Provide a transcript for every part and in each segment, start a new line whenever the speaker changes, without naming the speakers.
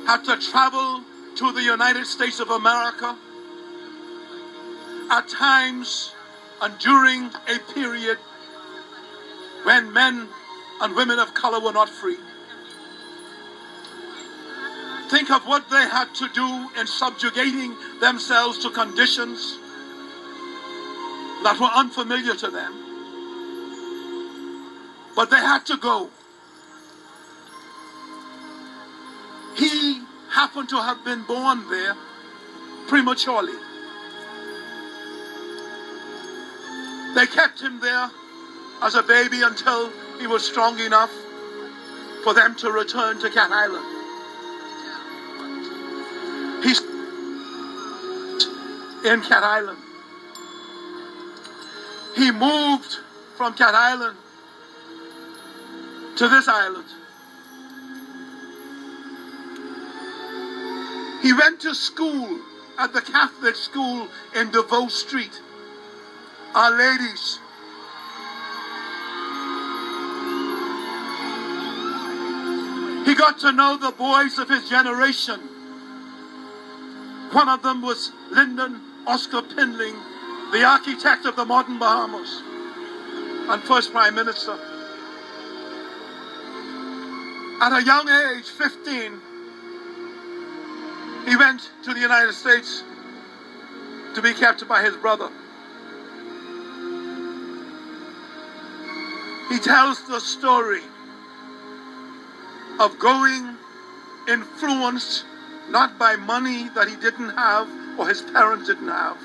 had to travel to the United States of America at times and during a period when men and women of color were not free. Think of what they had to do in subjugating themselves to conditions that were unfamiliar to them. But they had to go. He happened to have been born there prematurely. They kept him there as a baby until he was strong enough for them to return to Cat Island. He's in Cat Island. He moved from Cat Island to this island. He went to school at the Catholic school in DeVoe Street. Our Ladies. He got to know the boys of his generation. One of them was Lyndon Oscar Pindling, the architect of the modern Bahamas and first Prime Minister. At a young age, 15, he went to the United States to be kept by his brother. He tells the story of going influenced not by money that he didn't have or his parents didn't have,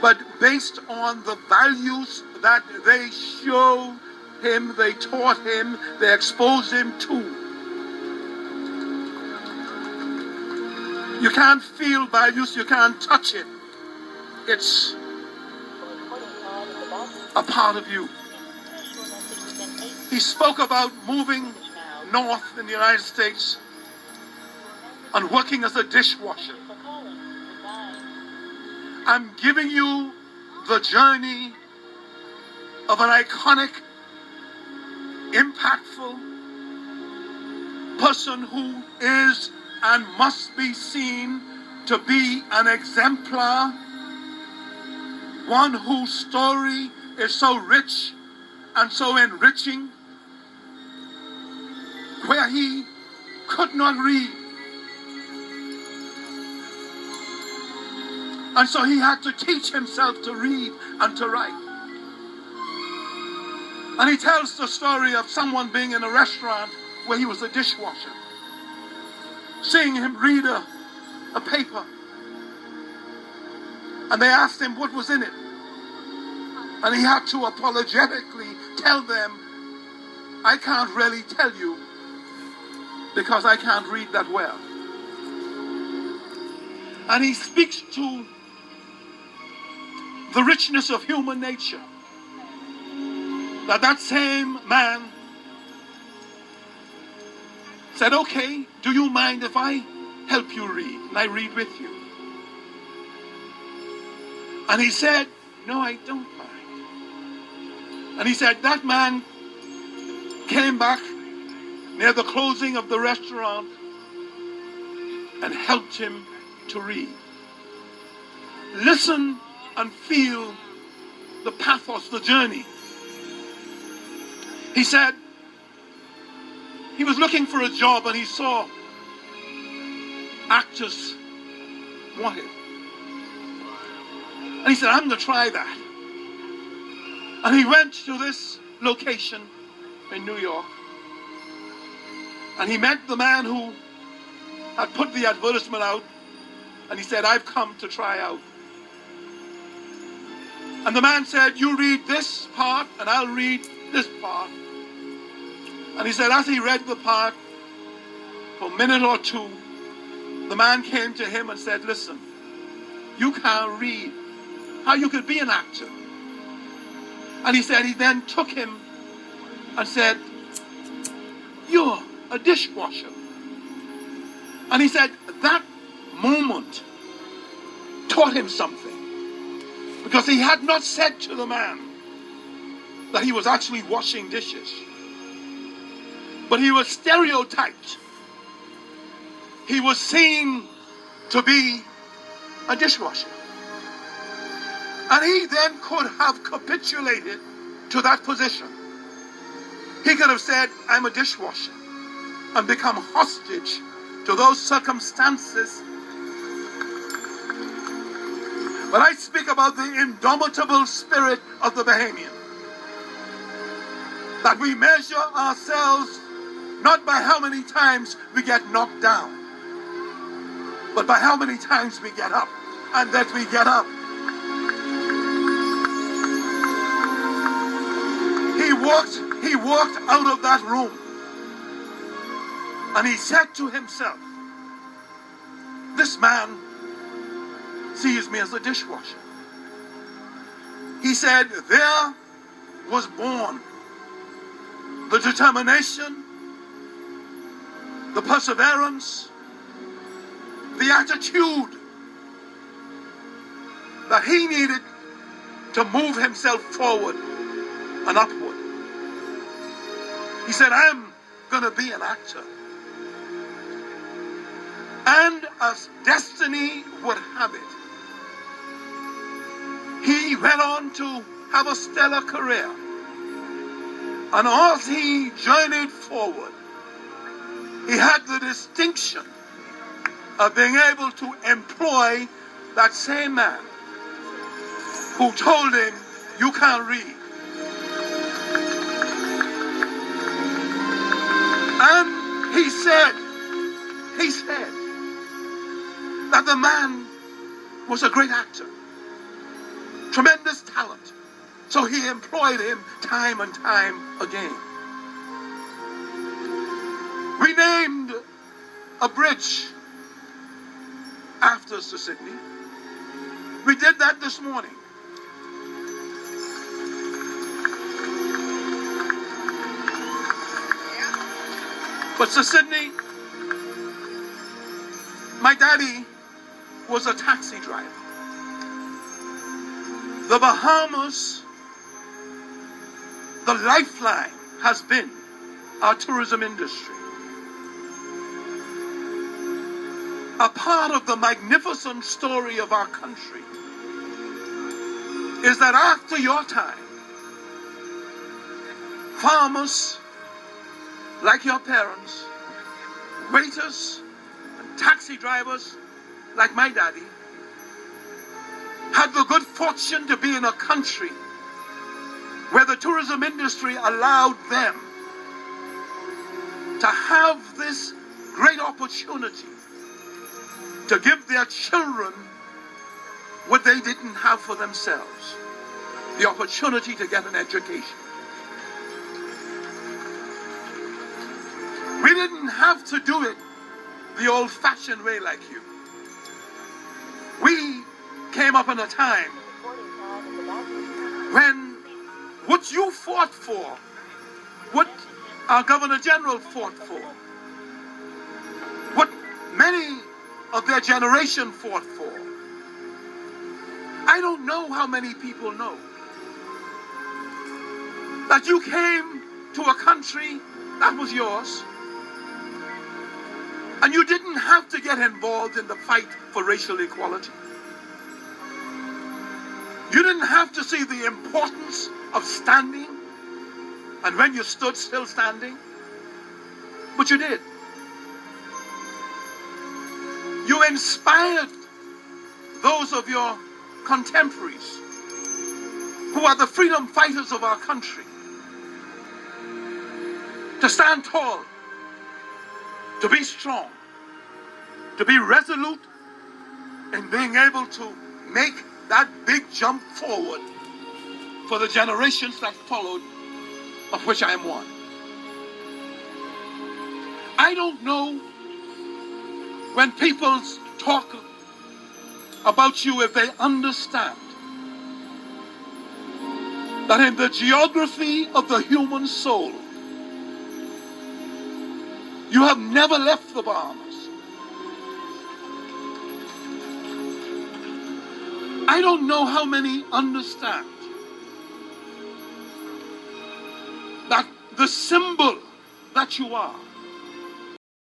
but based on the values that they showed him, they taught him, they exposed him to. You can't feel values, you can't touch it. It's a part of you. He spoke about moving north in the United States and working as a dishwasher. I'm giving you the journey of an iconic, impactful person who is and must be seen to be an exemplar, one whose story is so rich and so enriching, where he could not read. And so he had to teach himself to read and to write. And he tells the story of someone being in a restaurant where he was a dishwasher, seeing him read a paper. And they asked him what was in it. And he had to apologetically tell them, I can't really tell you because I can't read that well. And he speaks to the richness of human nature. That same man said, okay, do you mind if I help you read? And I read with you. And he said, no, I don't mind. And he said, that man came back near the closing of the restaurant and helped him to read. Listen and feel the pathos, the journey. He said he was looking for a job and he saw actors wanted. And he said, I'm going to try that. And he went to this location in New York. And he met the man who had put the advertisement out. And he said, I've come to try out. And the man said, you read this part and I'll read this part. And he said, as he read the part for a minute or two, the man came to him and said, listen, you can't read. How you could be an actor? And he said, he then took him and said, you're a dishwasher. And he said, that moment taught him something. Because he had not said to the man that he was actually washing dishes. But he was stereotyped he was seen to be a dishwasher. And he then could have capitulated to that position. He could have said, I'm a dishwasher, and become hostage to those circumstances. But I speak about the indomitable spirit of the Bahamian. That we measure ourselves not by how many times we get knocked down, but by how many times we get up, and that we get up. He walked out of that room, and he said to himself, this man sees me as a dishwasher. He said, there was born the determination, the perseverance, the attitude that he needed to move himself forward and upward. He said, I'm going to be an actor. And as destiny would have it, he went on to have a stellar career. And as he journeyed forward, he had the distinction of being able to employ that same man who told him, you can't read. And he said that the man was a great actor, tremendous talent. So he employed him time and time again. We named a bridge after Sir Sidney. We did that this morning. But Sir Sidney, my daddy was a taxi driver. The Bahamas, the lifeline has been our tourism industry. A part of the magnificent story of our country is that after your time, farmers like your parents, waiters and taxi drivers like my daddy, had the good fortune to be in a country where the tourism industry allowed them to have this great opportunity to give their children what they didn't have for themselves, the opportunity to get an education. We didn't have to do it the old-fashioned way like you. We came up in a time when what you fought for, what our Governor General fought for, what many of their generation fought for, I don't know how many people know that you came to a country that was yours, and you didn't have to get involved in the fight for racial equality. You didn't have to see the importance of standing, and when you stood, still standing, but you did. You inspired those of your contemporaries who are the freedom fighters of our country to stand tall, to be strong, to be resolute in being able to make that big jump forward for the generations that followed, of which I am one. I don't know when people talk about you if they understand that in the geography of the human soul, you have never left the Bahamas. I don't know how many understand that the symbol that you are